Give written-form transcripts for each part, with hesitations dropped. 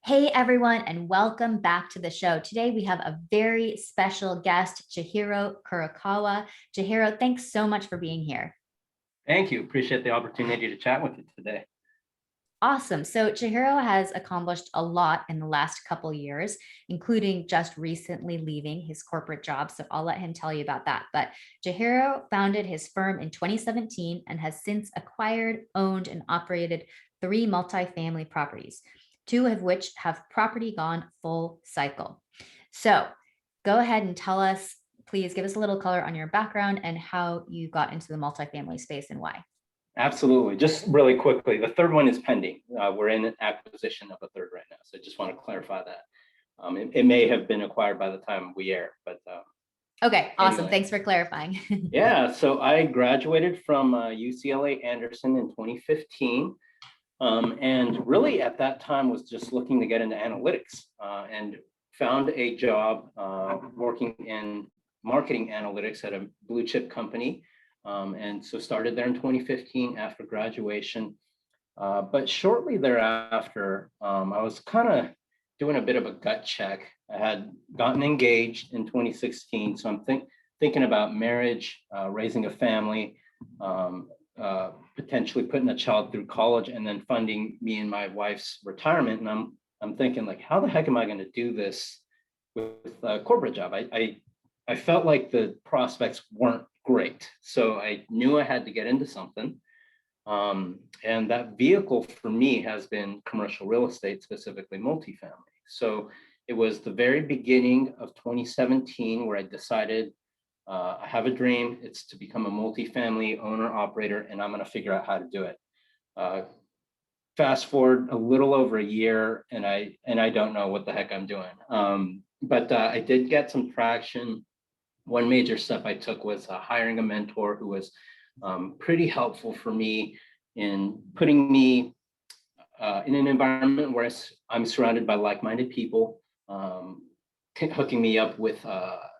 Hey everyone, and welcome back to the show. Today we have a very special guest, Chihiro Kurokawa. Chihiro, thanks so much for being here. Thank you. Appreciate the opportunity to chat with you today. Awesome. So Chihiro has accomplished a lot in the last couple years, including just recently leaving his corporate job. So I'll let him tell you about that. But Chihiro founded his firm in 2017 and has since acquired, owned, and operated 3 multifamily properties, 2 of which have property gone full cycle. So go ahead and tell us, please give us a little color on your background and how you got into the multifamily space and why. Absolutely. Just really quickly, the third one is pending. We're in an acquisition of a third right now. So I just want to clarify that. It may have been acquired by the time we air, but okay, awesome. Anyway. Thanks for clarifying. Yeah, so I graduated from UCLA Anderson in 2015. And really at that time was just looking to get into analytics and found a job working in marketing analytics at a blue chip company. And so started there in 2015 after graduation. But shortly thereafter, I was kind of doing a bit of a gut check. I had gotten engaged in 2016. So I'm thinking about marriage, raising a family, potentially putting a child through college and then funding me and my wife's retirement. And I'm thinking like, how the heck am I going to do this with a corporate job? I felt like the prospects weren't great. So I knew I had to get into something. And that vehicle for me has been commercial real estate, specifically multifamily. So it was the very beginning of 2017 where I decided I have a dream. It's to become a multifamily owner operator, and I'm going to figure out how to do it. Fast forward a little over a year, and I don't know what the heck I'm doing. But I did get some traction. One major step I took was hiring a mentor who was pretty helpful for me in putting me in an environment where I'm surrounded by like-minded people, hooking me up with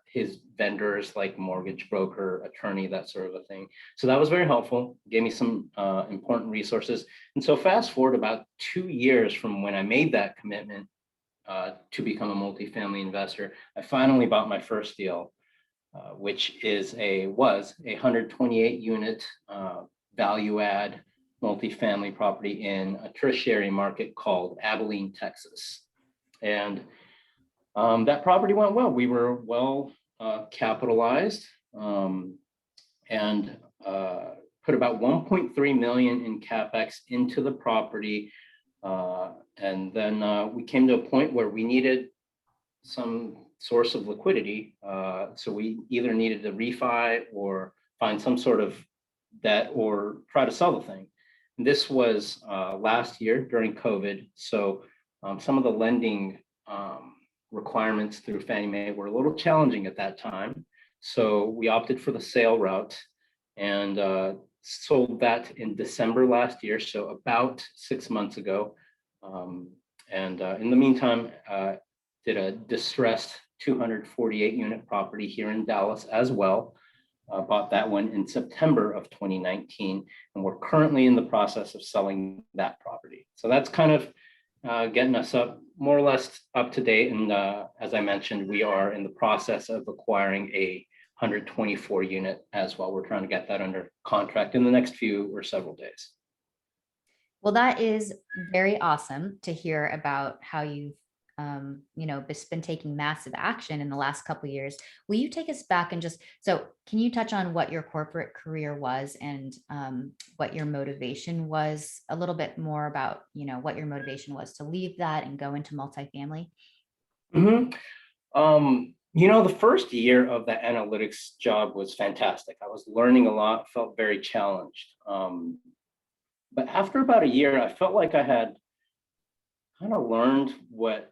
his vendors like mortgage broker, attorney, that sort of a thing. So that was very helpful, gave me some important resources. And so fast forward about 2 years from when I made that commitment to become a multifamily investor, I finally bought my first deal, which was a 128 unit value add multifamily property in a tertiary market called Abilene, Texas. And that property went well. We were well capitalized and put about 1.3 million in CapEx into the property. And then we came to a point where we needed some source of liquidity. So we either needed to refi or find some sort of debt or try to sell the thing. And this was last year during COVID. So some of the lending requirements through Fannie Mae were a little challenging at that time. So we opted for the sale route and sold that in December last year. So about 6 months ago. In the meantime, did a distressed 248 unit property here in Dallas as well. Bought that one in September of 2019, and we're currently in the process of selling that property. So that's kind of getting us up more or less up to date. And as I mentioned, we are in the process of acquiring a 124 unit as well. We're trying to get that under contract in the next few or several days. Well, that is very awesome to hear about how you've been taking massive action in the last couple of years. Will you take us back and can you touch on what your corporate career was and what your motivation was, a little bit more about, what your motivation was to leave that and go into multifamily? Mm-hmm. The first year of the analytics job was fantastic. I was learning a lot, felt very challenged. But after about a year, I felt like I had kind of learned what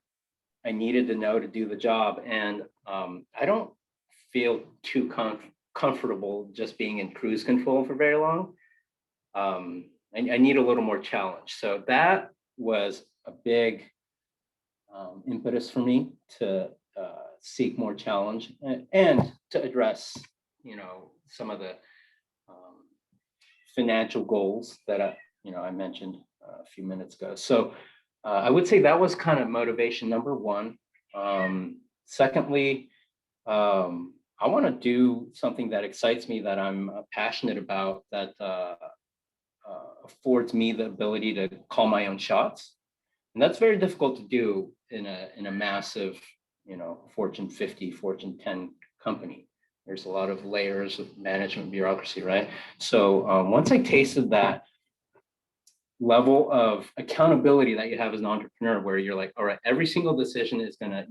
I needed to know to do the job. And I don't feel too comfortable just being in cruise control for very long. I need a little more challenge. So that was a big impetus for me to seek more challenge and to address, some of the financial goals that I mentioned a few minutes ago. So I would say that was kind of motivation number one. Secondly, I want to do something that excites me, that I'm passionate about, that affords me the ability to call my own shots. And that's very difficult to do in a massive, Fortune 50, Fortune 10 company. There's a lot of layers of management bureaucracy, right? So once I tasted that level of accountability that you have as an entrepreneur, where you're like, all right, every single decision is going to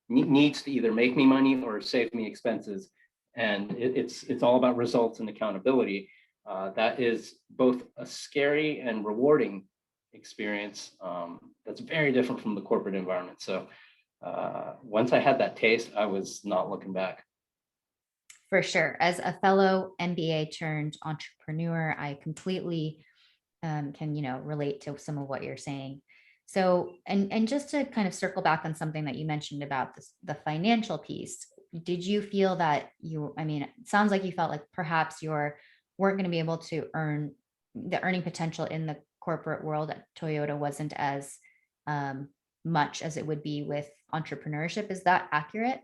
needs to either make me money or save me expenses. And it's all about results and accountability. That is both a scary and rewarding experience. That's very different from the corporate environment. So once I had that taste, I was not looking back. For sure. As a fellow MBA turned entrepreneur, I completely can, relate to some of what you're saying. So, and just to kind of circle back on something that you mentioned about this, the financial piece, did you feel that it sounds like you felt like perhaps weren't going to be able to earn the earning potential in the corporate world at Toyota wasn't as much as it would be with entrepreneurship. Is that accurate?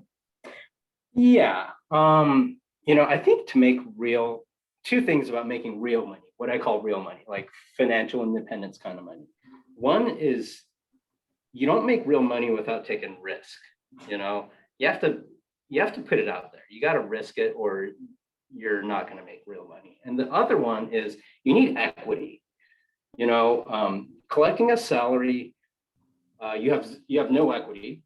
Yeah. I think two things about making real money, what I call real money, like financial independence kind of money. One is, you don't make real money without taking risk. You have to put it out there. You got to risk it, or you're not going to make real money. And the other one is, you need equity. Collecting a salary, you have no equity.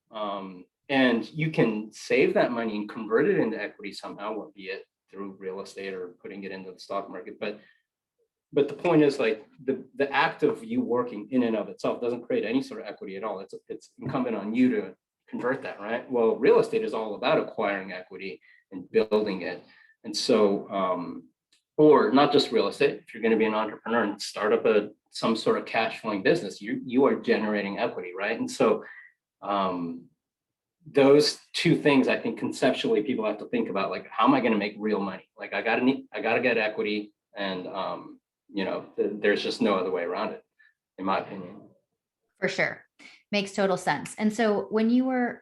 And you can save that money and convert it into equity somehow, be it through real estate or putting it into the stock market. But the point is, like, the act of you working in and of itself doesn't create any sort of equity at all. It's incumbent on you to convert that, right? Well, real estate is all about acquiring equity and building it. And so, or not just real estate, if you're going to be an entrepreneur and start up some sort of cash flowing business, you are generating equity, right? And so, those two things, I think conceptually people have to think about, like, how am I going to make real money? Like, I gotta get equity, and there's just no other way around it, in my opinion. For sure. Makes total sense. And so when you were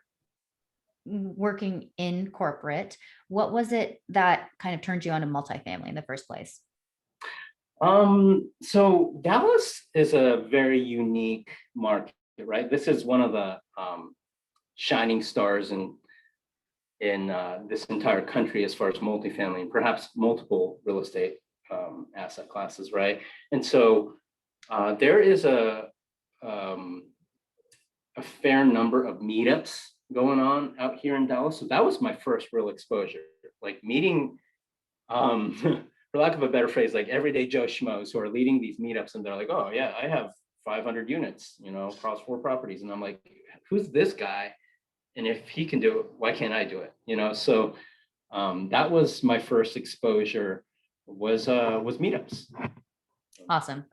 working in corporate, what was it that kind of turned you on to multifamily in the first place? So Dallas is a very unique market, right? This is one of the shining stars in this entire country as far as multifamily, and perhaps multiple real estate asset classes, right? And so there is a fair number of meetups going on out here in Dallas. So that was my first real exposure, like meeting, for lack of a better phrase, like everyday Joe Schmoes who are leading these meetups, and they're like, oh yeah, I have 500 units, across 4 properties. And I'm like, who's this guy? And if he can do it, why can't I do it? So that was my first exposure, was meetups. Awesome.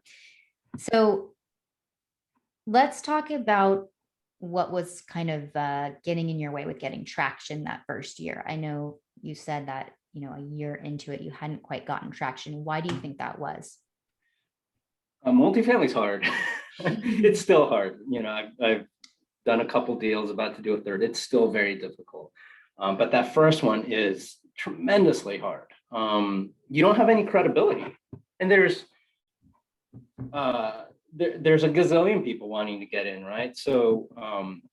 So let's talk about what was kind of getting in your way with getting traction that first year. I know you said that, a year into it, you hadn't quite gotten traction. Why do you think that was? Multifamily's hard. It's still hard. I've done a couple deals, about to do a third. It's still very difficult. But that first one is tremendously hard. You don't have any credibility. And there's a gazillion people wanting to get in, right? So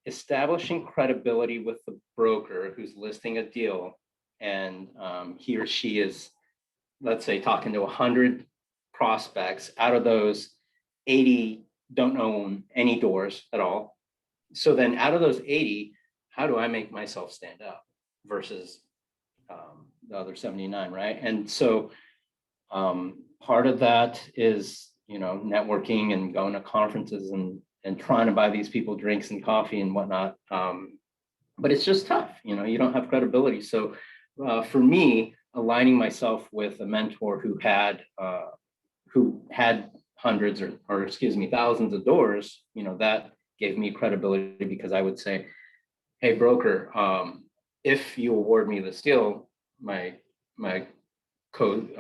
establishing credibility with the broker who's listing a deal, and he or she is, let's say, talking to 100 prospects. Out of those, 80 don't own any doors at all. So then out of those 80, how do I make myself stand out versus the other 79, right? And so part of that is, networking and going to conferences and trying to buy these people drinks and coffee and whatnot. But it's just tough, you don't have credibility. So for me, aligning myself with a mentor who had hundreds or excuse me, thousands of doors, that gave me credibility, because I would say, hey, broker, if you award me this deal, my code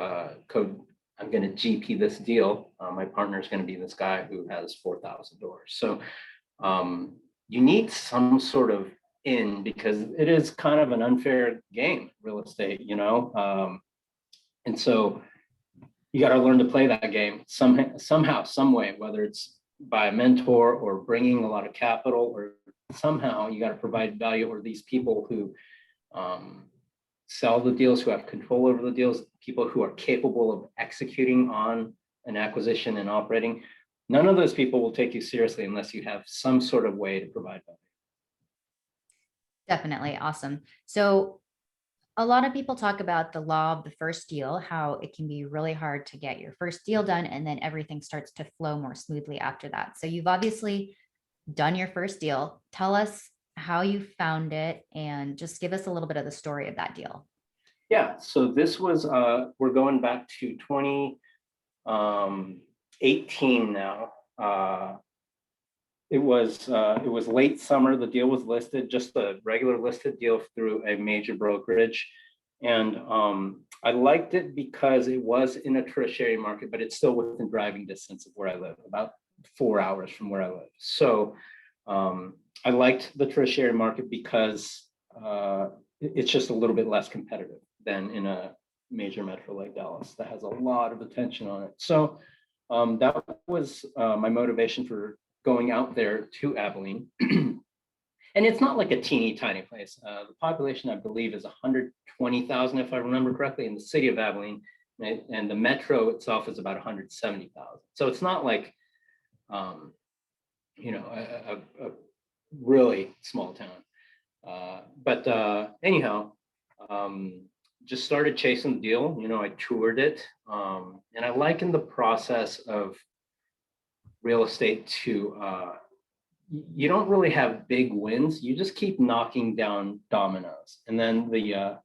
I'm going to GP this deal. My partner is going to be this guy who has 4,000 doors. So you need some sort of in, because it is kind of an unfair game, real estate, and so you got to learn to play that game somehow, some way, whether it's by a mentor or bringing a lot of capital, or somehow you got to provide value, or these people who sell the deals, who have control over the deals, people who are capable of executing on an acquisition and operating. None of those people will take you seriously unless you have some sort of way to provide value. Definitely. Awesome. So a lot of people talk about the law of the first deal, how it can be really hard to get your first deal done, and then everything starts to flow more smoothly after that. So you've obviously done your first deal. Tell us how you found it and just give us a little bit of the story of that deal. Yeah, so this was, we're going back to 2018 now. It was late summer. The deal was listed, just a regular listed deal through a major brokerage. And I liked it because it was in a tertiary market, but it's still within driving distance of where I live, about 4 hours from where I live. So I liked the tertiary market because it's just a little bit less competitive than in a major metro like Dallas that has a lot of attention on it. So that was my motivation for going out there to Abilene. And it's not like a teeny tiny place. The population, I believe, is 120,000, if I remember correctly, in the city of Abilene. And the metro itself is about 170,000. So it's not like, a really small town. But anyhow, just started chasing the deal. I toured it. And I liken the process of real estate to, you don't really have big wins. You just keep knocking down dominoes. And then the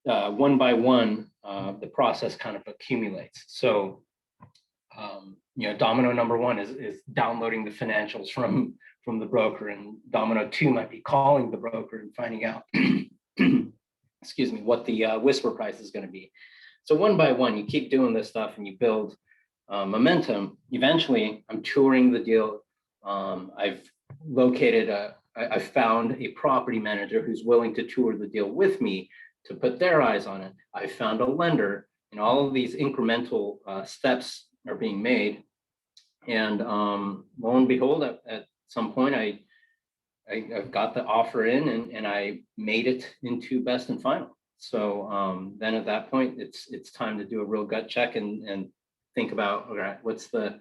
one by one, the process kind of accumulates. So, domino number one is downloading the financials from the broker, and domino two might be calling the broker and finding out, excuse me, what the whisper price is going to be. So one by one, you keep doing this stuff and you build momentum. Eventually, I'm touring the deal. I've found a property manager who's willing to tour the deal with me to put their eyes on it. I found a lender, and all of these incremental steps are being made. And lo and behold, at some point, I've got the offer in, and I made it into best and final. So then at that point, it's time to do a real gut check and think about, okay, what's the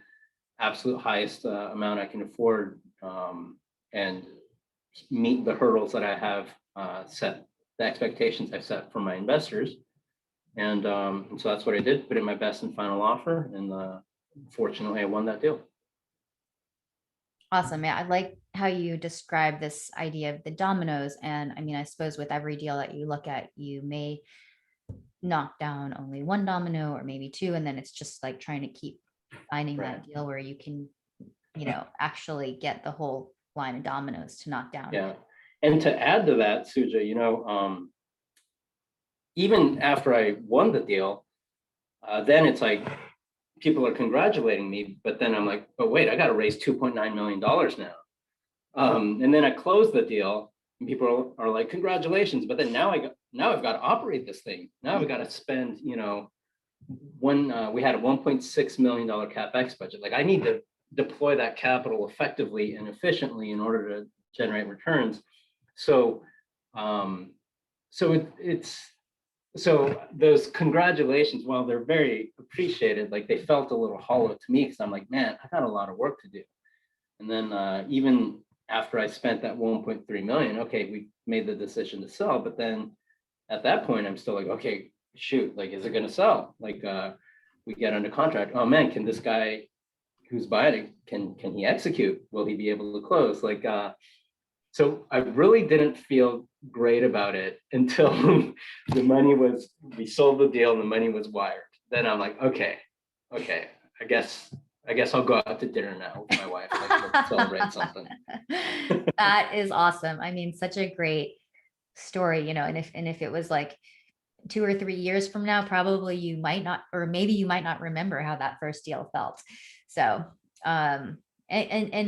absolute highest amount I can afford, and meet the hurdles that I have set, the expectations I've set for my investors. And so that's what I did, put in my best and final offer. And fortunately, I won that deal. Awesome. Yeah, I like how you describe this idea of the dominoes. And I mean, I suppose with every deal that you look at, you may knock down only one domino or maybe two, and then it's just like trying to keep finding that deal where you can, actually get the whole line of dominoes to knock down. Yeah. And to add to that, Suja, even after I won the deal, then it's like people are congratulating me, but then I'm like, oh wait, I got to raise $2.9 million now. And then I close the deal, and people are like, congratulations, but then now I've got to operate this thing. Now I've got to spend, we had a $1.6 million CapEx budget. Like, I need to deploy that capital effectively and efficiently in order to generate returns. So, so those congratulations, while they're very appreciated, like, they felt a little hollow to me, because I'm like, man, I got a lot of work to do. And then even after I spent that 1.3 million, okay, we made the decision to sell, but then at that point, I'm still like, okay, shoot, like, is it going to sell? Like, we get under contract. Oh man, can this guy who's buying it, can he execute? Will he be able to close? Like, so I really didn't feel great about it until we sold the deal and the money was wired. Then I'm like, okay, I guess I'll go out to dinner now with my wife, like, we'll celebrate something. That is awesome. I mean, such a great story, and if it was like, 2 or 3 years from now, probably you might not, or maybe you might not remember how that first deal felt. So, and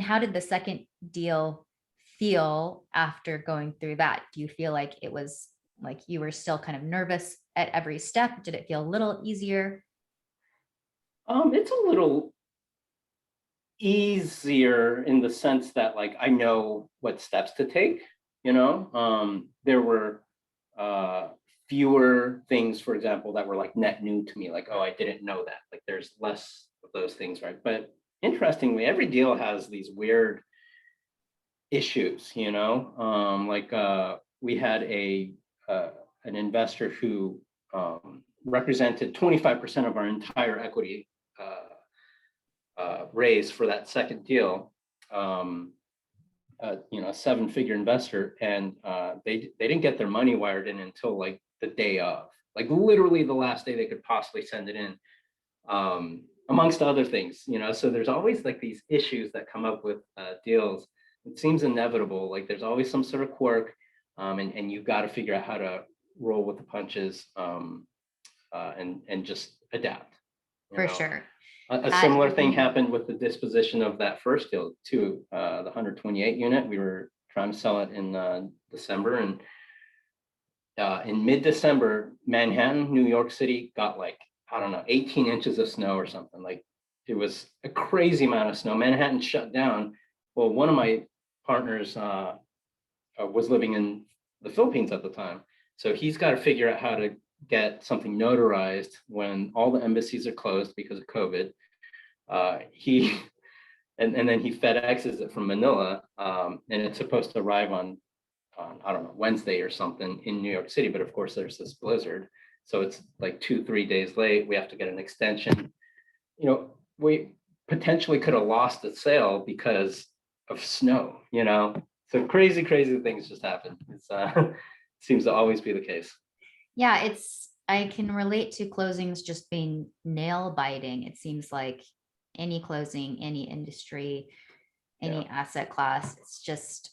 how did the second deal feel after going through that? Do you feel like it was like you were still kind of nervous at every step? Did it feel a little easier? It's a little easier in the sense that like I know what steps to take, you know. There were uh fewer things, for example, that were like net new to me, like, oh, I didn't know that. Like there's less of those things, right? But interestingly, every deal has these weird issues, you know. We had a an investor who represented 25% of our entire equity raise for that second deal. You know, a seven-figure investor, and they didn't get their money wired in until like the day of, like literally the last day they could possibly send it in, amongst other things, you know. So there's always like these issues that come up with deals. It seems inevitable. Like there's always some sort of quirk, and you've got to figure out how to roll with the punches, and just adapt. You For know, sure. a That, similar thing happened with the disposition of that first deal too. The 128 unit, we were trying to sell it in December, and in mid-December, Manhattan, New York City got like, I don't know, 18 inches of snow or something. Like it was a crazy amount of snow. Manhattan shut down. Well, one of my partners was living in the Philippines at the time. So he's got to figure out how to get something notarized when all the embassies are closed because of COVID. He and then he FedExes it from Manila, and it's supposed to arrive on I don't know, Wednesday or something in New York City. But of course, there's this blizzard, so it's like 2-3 days late. We have to get an extension. You know, we potentially could have lost the sale because of snow. You know, so crazy, crazy things just happen. It's seems to always be the case. yeah, I can relate to closings just being nail biting. It seems like any closing, any industry, Yeah. any asset class, it's just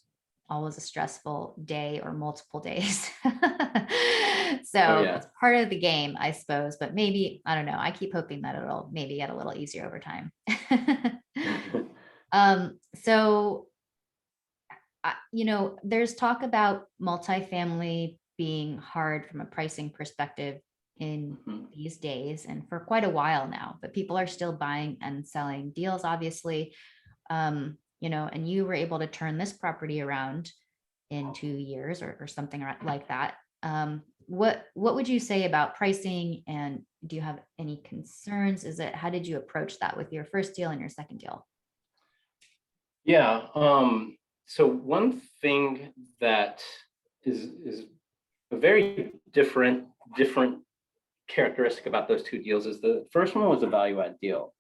always a stressful day or multiple days. Oh So yeah. it's part of the game, I suppose, but maybe, I don't know. I keep hoping that it'll maybe get a little easier over time. So there's talk about multifamily being hard from a pricing perspective in Mhm. these days and for quite a while now, but people are still buying and selling deals, obviously. And you were able to turn this property around in 2 years or something like that. What would you say about pricing, and do you have any concerns? How did you approach that with your first deal and your second deal? Yeah. So one thing that is a very different characteristic about those two deals is the first one was a value add deal,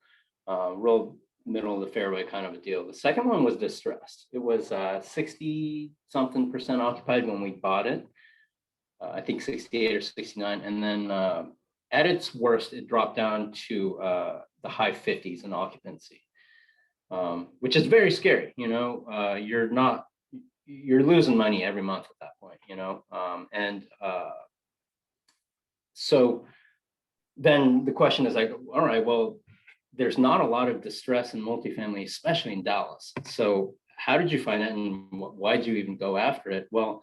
real middle of the fairway kind of a deal. The second one was distressed. It was 60 something percent occupied when we bought it. I think 68 or 69, and then at its worst, it dropped down to the high 50s in occupancy, which is very scary. You know, you're losing money every month at that point. You know, and so then the question is like, all right, well, there's not a lot of distress in multifamily, especially in Dallas. So how did you find that, and why did you even go after it? Well,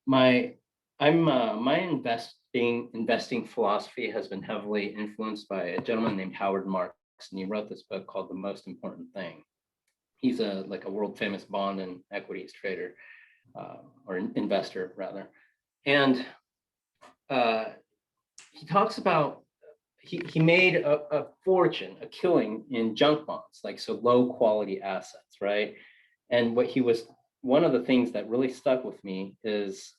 my my investing philosophy has been heavily influenced by a gentleman named Howard Marks, and he wrote this book called The Most Important Thing. He's a world famous bond and equities trader, or investor rather, and uh, he talks about he made a fortune, a killing in junk bonds, like so low quality assets, right? And what he was one of the things that really stuck with me is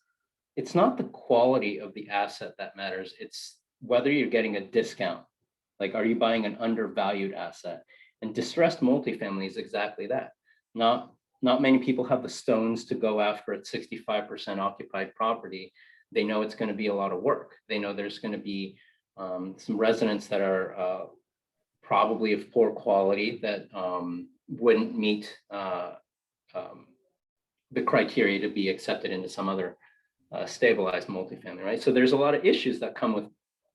it's not the quality of the asset that matters. It's whether you're getting a discount. Like, are you buying an undervalued asset? And distressed multifamily is exactly that. Not not many people have the stones to go after a 65% occupied property. They know it's going to be a lot of work. They know there's going to be some residents that are probably of poor quality that wouldn't meet um, the criteria to be accepted into some other stabilized multifamily, right? So there's a lot of issues that come with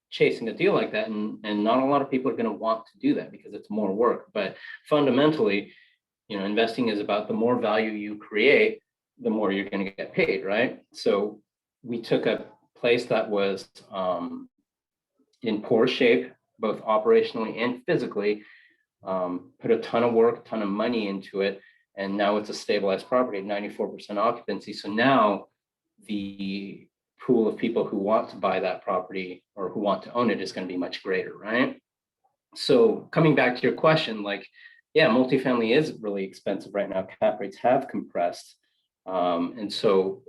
chasing a deal like that, and not a lot of people are going to want to do that because it's more work. But fundamentally, investing is about the more value you create, the more you're going to get paid, right? So we took a place that was in poor shape, both operationally and physically, put a ton of work, a ton of money into it, and now it's a stabilized property at 94% occupancy. So now the pool of people who want to buy that property or who want to own it is going to be much greater, right? So coming back to your question, like, yeah, multifamily is really expensive right now. Cap rates have compressed. And so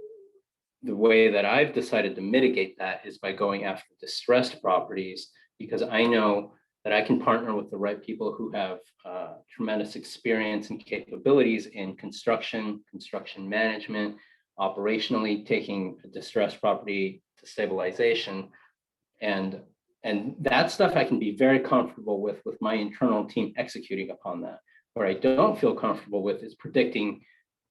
the way that I've decided to mitigate that is by going after distressed properties, because I know that I can partner with the right people who have tremendous experience and capabilities in construction management, operationally taking a distressed property to stabilization. And that stuff I can be very comfortable with my internal team executing upon that. Where I don't feel comfortable with is predicting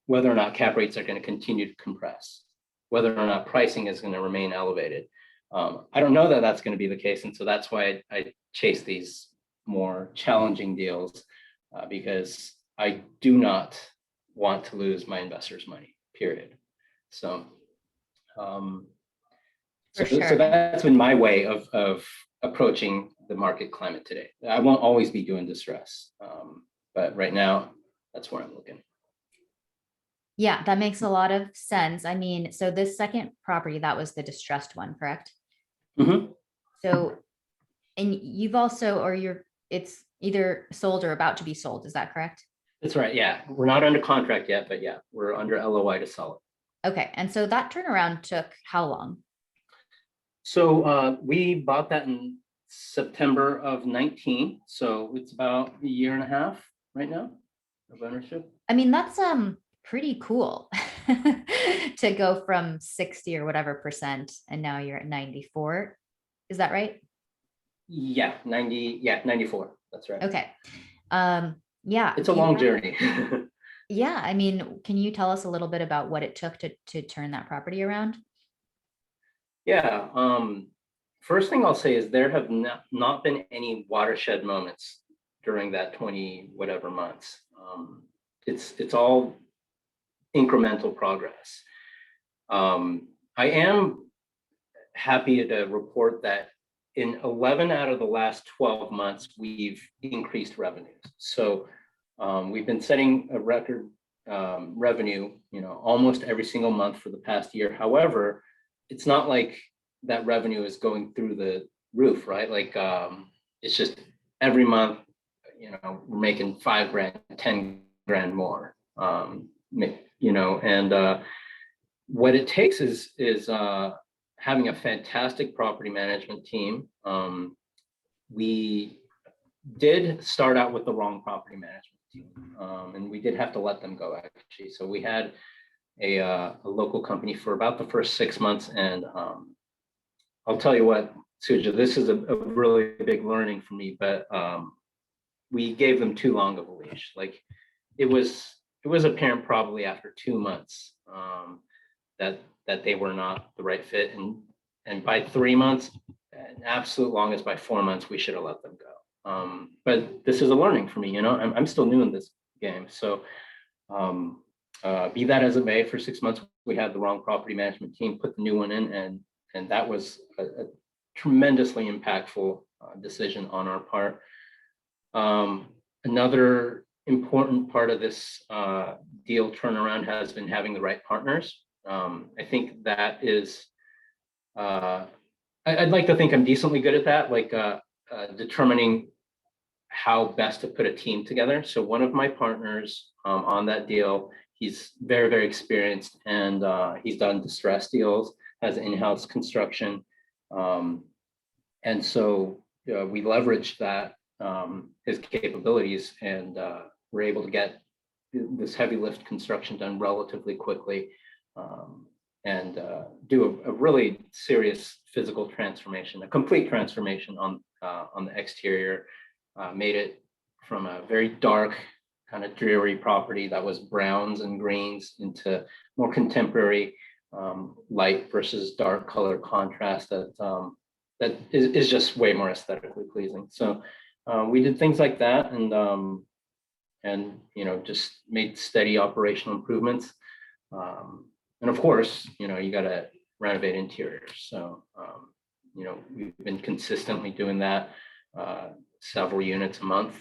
whether or not cap rates are going to continue to compress, whether or not pricing is going to remain elevated. I don't know that that's going to be the case. And so that's why I chase these more challenging deals, because I do not want to lose my investors' money, period. So, For so sure. that's been my way of approaching the market climate today. I won't always be doing distress, but right now, that's where I'm looking. Yeah, that makes a lot of sense. I mean, so this second property, that was the distressed one, correct? Mm-hmm. So, and you've also, it's either sold or about to be sold. Is that correct? That's right. Yeah, we're not under contract yet, but yeah, we're under LOI to sell it. Okay. And so that turnaround took how long? So we bought that in September of 19. So it's about a year and a half right now of ownership. I mean, that's pretty cool to go from 60 or whatever percent and now you're at 94. Is that right? Yeah, 90. Yeah, 94. That's right. Okay. Yeah. It's a long journey. Yeah. I mean, can you tell us a little bit about what it took to turn that property around? Yeah. First thing I'll say is there have not been any watershed moments during that 20 whatever months. It's all incremental progress. I am happy to report that in 11 out of the last 12 months, we've increased revenues. So we've been setting a record revenue, almost every single month for the past year. However, it's not like that revenue is going through the roof, right? Like it's just every month, we're making $5,000, $10,000 more, and what it takes is having a fantastic property management team. We did start out with the wrong property management team, and we did have to let them go actually. So we had a local company for about the first 6 months, and I'll tell you what, Suja, this is a really big learning for me, but we gave them too long of a leash. Like it was apparent probably after 2 months that they were not the right fit, and by 3 months, an absolute longest by 4 months, we should have let them go. But this is a learning for me. I'm still new in this game, so be that as it may, for 6 months we had the wrong property management team, put the new one in, and that was a tremendously impactful decision on our part. Another important part of this deal turnaround has been having the right partners. I think that is, I'd like to think I'm decently good at that, like determining how best to put a team together. So one of my partners on that deal, he's very, very experienced, and he's done distress deals, has in-house construction. And so we leveraged that, his capabilities, and we're able to get this heavy lift construction done relatively quickly, and do a really serious physical transformation, a complete transformation on the exterior. Made it from a very dark, kind of dreary property that was browns and greens into more contemporary, light versus dark color contrast that is just way more aesthetically pleasing. So we did things like that, and just made steady operational improvements. And of course, you got to renovate interiors. So we've been consistently doing that, several units a month,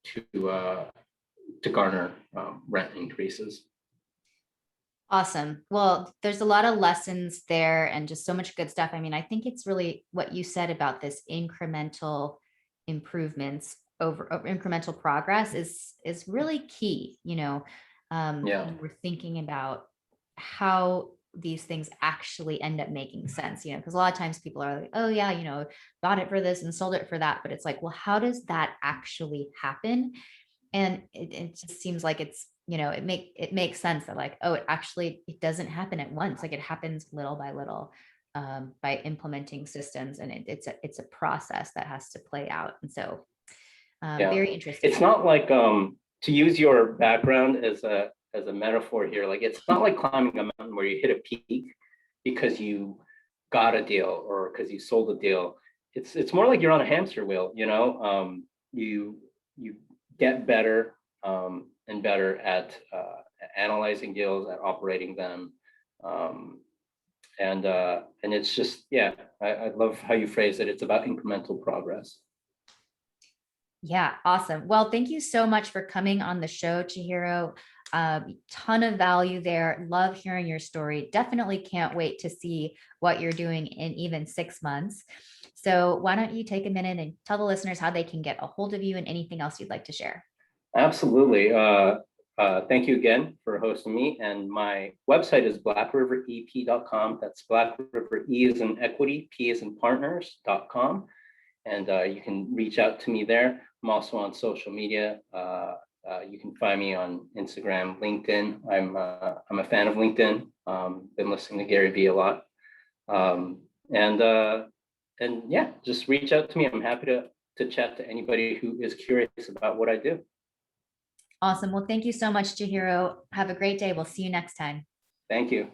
to garner rent increases. Awesome. Well, there's a lot of lessons there and just so much good stuff. I mean, I think it's really what you said about this incremental improvements over incremental progress is really key. Yeah. When we're thinking about how these things actually end up making sense, because a lot of times people are like, oh yeah, bought it for this and sold it for that. But it's like, well, how does that actually happen? And it just seems like it's, it makes sense that like, oh, it doesn't happen at once. Like it happens little by little, by implementing systems, and it's a process that has to play out. And so Yeah. very interesting. It's not like, to use your background as a metaphor here, like it's not like climbing a mountain where you hit a peak because you got a deal or because you sold a deal. It's more like you're on a hamster wheel, you get better and better at analyzing deals, at operating them. And it's just, yeah, I love how you phrase it. It's about incremental progress. Yeah, awesome. Well, thank you so much for coming on the show, Chihiro. Ton of value there. Love hearing your story. Definitely can't wait to see what you're doing in even 6 months. So why don't you take a minute and tell the listeners how they can get a hold of you and anything else you'd like to share? Absolutely. Thank you again for hosting me. And my website is blackriverep.com. That's Black River, E as in equity, P as in partners.com. And you can reach out to me there. I'm also on social media. You can find me on Instagram, LinkedIn. I'm a fan of LinkedIn. Been listening to Gary Vee a lot. And yeah, just reach out to me. I'm happy to chat to anybody who is curious about what I do. Awesome. Well, thank you so much, Chihiro. Have a great day. We'll see you next time. Thank you.